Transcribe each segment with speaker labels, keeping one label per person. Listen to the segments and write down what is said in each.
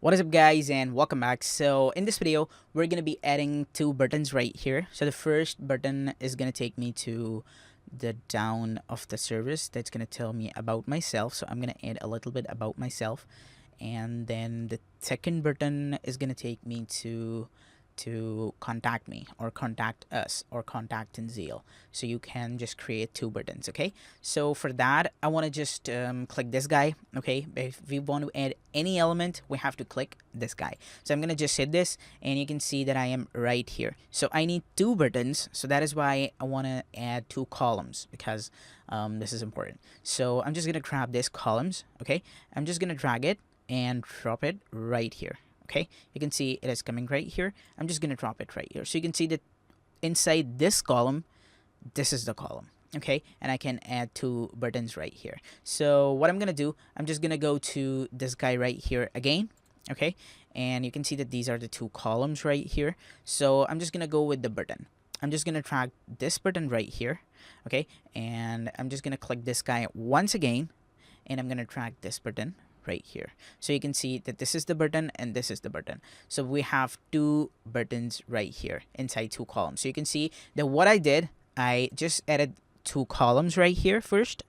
Speaker 1: What is up, guys, and welcome back. So in this video we're gonna be adding two buttons right here. So the first button is gonna take me to the down of the service. That's gonna tell me about myself, so I'm gonna add a little bit about myself. And then the second button is gonna take me to contact me, or contact us, or contact in Zeal. So you can just create two buttons. Okay, so for that I want to just click this guy. Okay, if we want to add any element, we have to click this guy. So I'm gonna just hit this, and you can see that I am right here. So I need two buttons, so that is why I want to add two columns, because this is important. So I'm just gonna grab this columns. Okay, I'm just gonna drag it and drop it right here. Okay, you can see it is coming right here. I'm just gonna drop it right here, so you can see that inside this column, this is the column. Okay, and I can add two buttons right here. So what I'm gonna do, I'm just gonna go to this guy right here again. Okay, and you can see that these are the two columns right here. So I'm just gonna go with the button. I'm just gonna drag this button right here. Okay, and I'm just gonna click this guy once again, and I'm gonna drag this button right here. So you can see that this is the button and this is the button. So we have two buttons right here inside two columns. So you can see that what I did, I just added two columns right here first,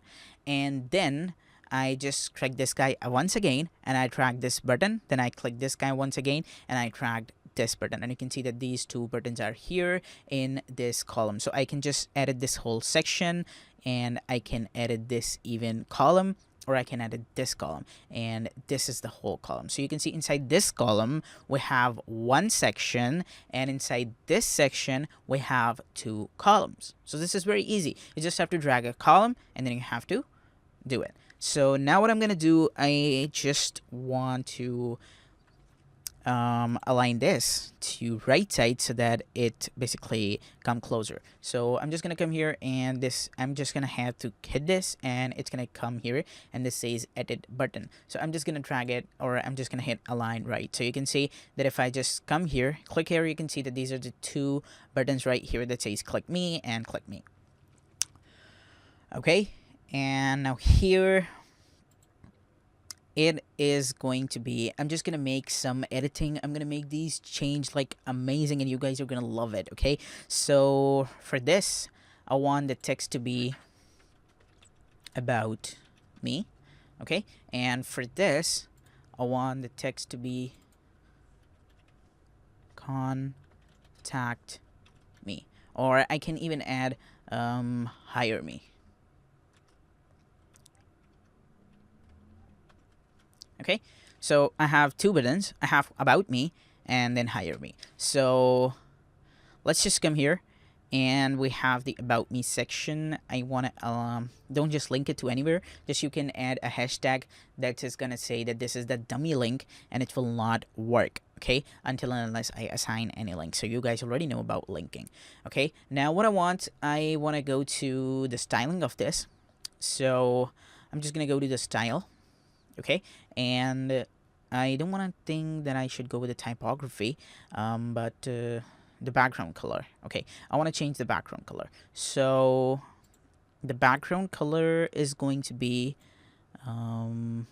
Speaker 1: and then I just click this guy once again, and I drag this button. Then I click this guy once again, and I dragged this button, and you can see that these two buttons are here in this column. So I can just edit this whole section, and I can edit this even column, or I can edit this column, and this is the whole column. So you can see inside this column we have one section, and inside this section we have two columns. So this is very easy. You just have to drag a column, and then you have to do it. So now what I'm gonna do, I just want to align this to right side so that it basically come closer. So I'm just gonna come here, and this, I'm just gonna have to hit this, and it's gonna come here, and this says edit button. So I'm just gonna drag it, or I'm just gonna hit align right. So you can see that if I just come here, click here, you can see that these are the two buttons right here that says click me and click me. Okay, and now here it is going to be, I'm just gonna make some editing. I'm gonna make these change like amazing, and you guys are gonna love it. Okay, so for this I want the text to be about me. Okay, and for this I want the text to be contact me, or I can even add hire me. Okay, so I have two buttons. I have about me and then hire me. So let's just come here, and we have the about me section. I want to don't just link it to anywhere, just you can add a hashtag that is gonna say that this is the dummy link, and it will not work, okay, until and unless I assign any link. So you guys already know about linking. Okay, now what I want to go to the styling of this. So I'm just gonna go to the style. Okay, and I don't want to think that I should go with the typography, but the background color. Okay, I want to change the background color. So the background color is going to be okay,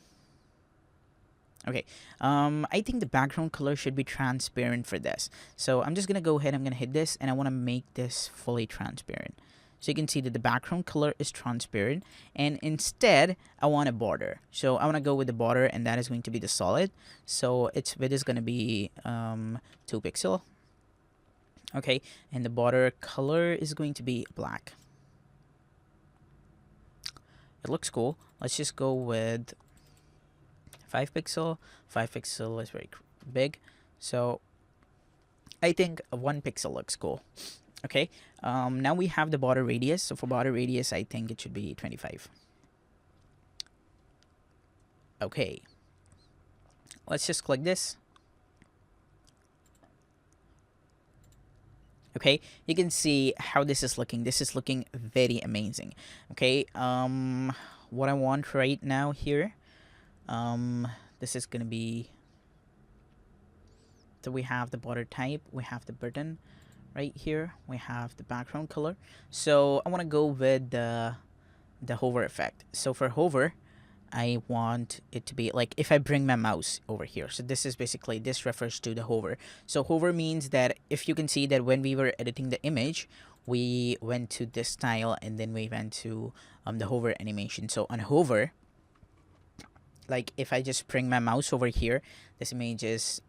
Speaker 1: I think the background color should be transparent for this. So I'm just gonna go ahead, I'm gonna hit this, and I want to make this fully transparent. So you can see that the background color is transparent, and instead I want a border. So I want to go with the border, and that is going to be the solid. So its width is going to be 2 pixel. Okay, and the border color is going to be black. It looks cool. Let's just go with 5 pixel. 5 pixel is very big, so I think 1 pixel looks cool. Okay, now we have the border radius. So for border radius, I think it should be 25. Okay, let's just click this. Okay, you can see how this is looking. This is looking very amazing. Okay, what I want right now here, this is gonna be, so we have the border type, we have the button right here, we have the background color. So I want to go with the hover effect. So for hover, I want it to be like if I bring my mouse over here. So this is basically, this refers to the hover. So hover means that if you can see that when we were editing the image, we went to this style and then we went to the hover animation. So on hover, like if I just bring my mouse over here, this image is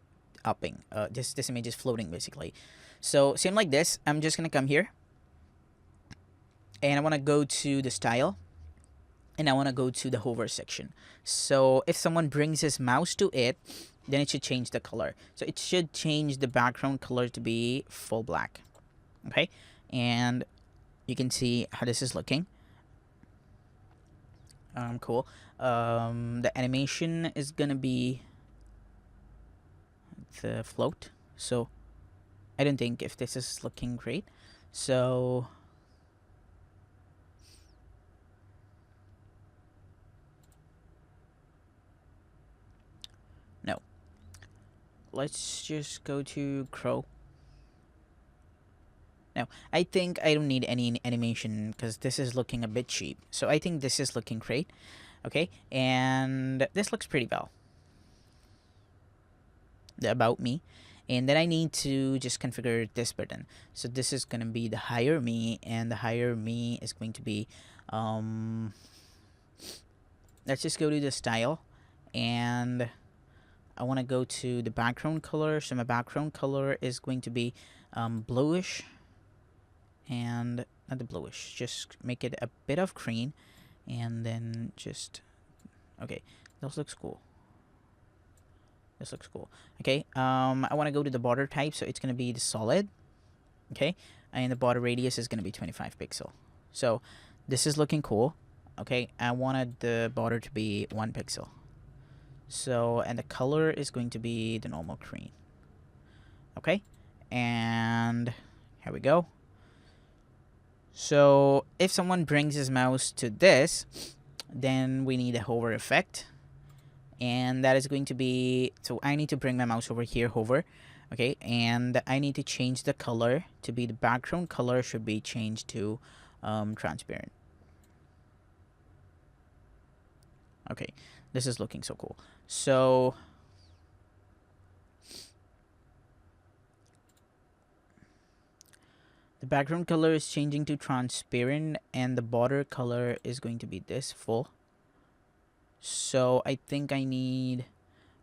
Speaker 1: upping. This image is floating basically. So same like this, I'm just gonna come here and I want to go to the style and I want to go to the hover section. So if someone brings his mouse to it, then it should change the color. So it should change the background color to be full black. Okay, and you can see how this is looking. Cool. The animation is gonna be the float. So I don't think if this is looking great. So no. Let's just go to Crow. Now, I think I don't need any animation because this is looking a bit cheap. So I think this is looking great. Okay, and this looks pretty well. The About Me. And then I need to just configure this button. So this is going to be the Hire Me, and the Hire Me is going to be, let's just go to the style, and I want to go to the background color. So my background color is going to be bluish, and not the bluish, just make it a bit of green, and then just, okay, this looks cool. This looks cool. Okay, I want to go to the border type, so it's going to be the solid. Okay, and the border radius is going to be 25 pixel. So this is looking cool. Okay, I wanted the border to be 1 pixel. So, and the color is going to be the normal green. Okay, and here we go. So if someone brings his mouse to this, then we need a hover effect. And that is going to be, so I need to bring my mouse over here, hover. Okay, and I need to change the color to be, the background color should be changed to transparent. Okay, this is looking so cool. So the background color is changing to transparent, and the border color is going to be this full. So I think I need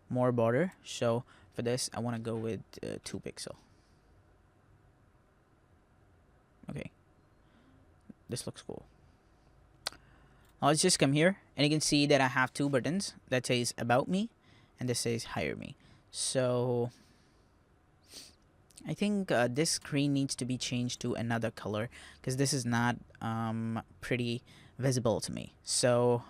Speaker 1: more border. So for this, I want to go with 2 pixel. Okay, this looks cool. Now let's just come here, and you can see that I have 2 buttons that says About Me, and this says Hire Me. So I think this screen needs to be changed to another color because this is not pretty visible to me. So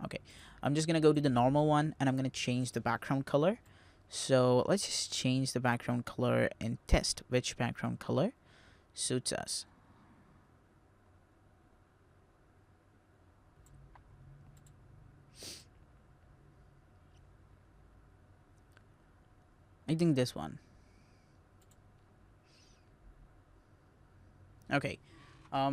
Speaker 1: okay, I'm just gonna go to the normal one, and I'm gonna change the background color. So let's just change the background color and test which background color suits us. I think this one. Okay,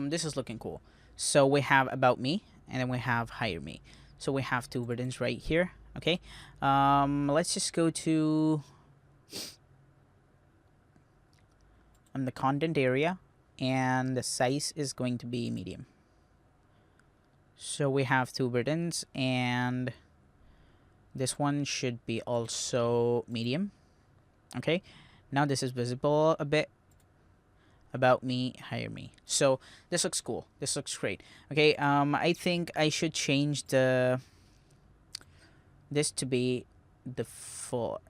Speaker 1: this is looking cool. So we have About Me, and then we have Hire Me. So we have 2 buttons right here. Okay, let's just go to the content area, and the size is going to be medium. So we have 2 buttons, and this one should be also medium. Okay, now this is visible a bit. About Me, Hire Me. So this looks cool. This looks great. Okay, I think I should change this to be the full.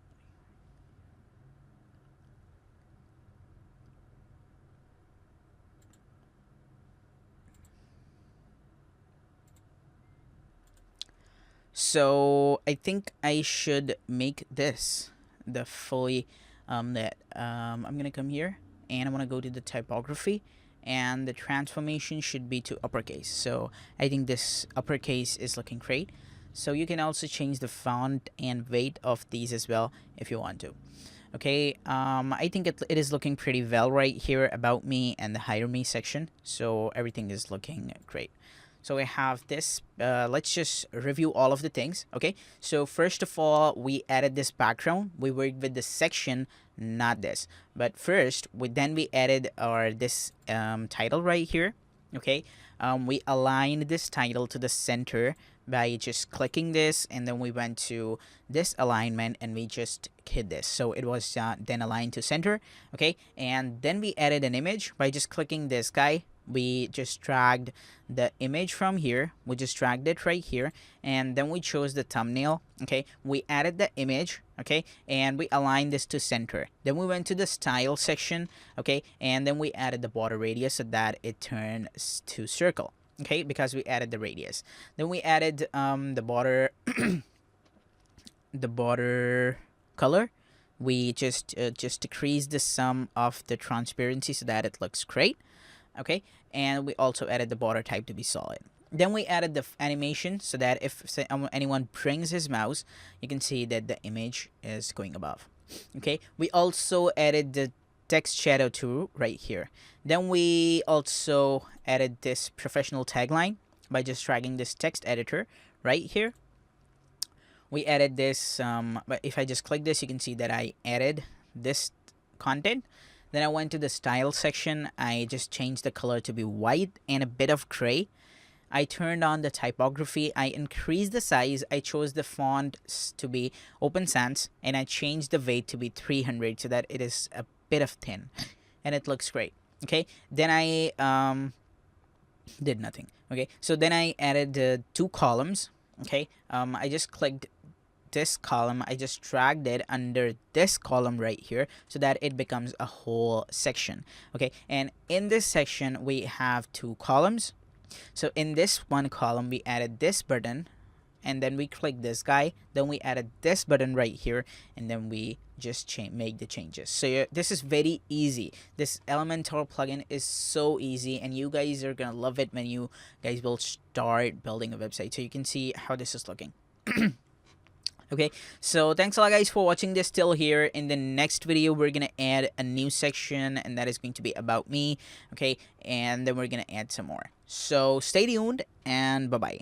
Speaker 1: So I think I should make this the fully I'm gonna come here, and I want to go to the typography, and the transformation should be to uppercase. So I think this uppercase is looking great. So you can also change the font and weight of these as well if you want to. Okay, I think it is looking pretty well right here, about me and the hire me section. So everything is looking great. So we have this. Let's just review all of the things. Okay, so first of all, we added this background. We worked with the section, not this. But first, we added our this title right here. Okay, we aligned this title to the center by just clicking this, and then we went to this alignment and we just hit this, so it was then aligned to center. Okay, and then we added an image by just clicking this guy. We just dragged the image from here, we just dragged it right here, and then we chose the thumbnail. Okay, we added the image. Okay, and we aligned this to center. Then we went to the style section. Okay, and then we added the border radius so that it turns to circle. Okay, because we added the radius. Then we added the border the border color. We just decrease the sum of the transparency so that it looks great. Okay, and we also added the border type to be solid. Then we added the animation so that if anyone brings his mouse, you can see that the image is going above. Okay, we also added the text shadow tool right here. Then we also added this professional tagline by just dragging this text editor right here. We added this, but if I just click this, you can see that I added this content. Then I went to the style section. I just changed the color to be white and a bit of gray. I turned on the typography. I increased the size. I chose the font to be Open Sans, and I changed the weight to be 300 so that it is a bit of thin, and it looks great. Okay, then I did nothing. Okay, so then I added 2 columns. Okay, I just clicked this column, I just dragged it under this column right here so that it becomes a whole section. Okay, and in this section we have 2 columns. So in this one column we added this button, and then we click this guy, then we added this button right here, and then we just make the changes. So this is very easy. This Elementor plugin is so easy, and you guys are gonna love it when you guys will start building a website. So you can see how this is looking. Okay, so thanks a lot guys for watching this till here. In the next video we're gonna add a new section, and that is going to be about me. Okay, and then we're gonna add some more. So stay tuned, and bye bye.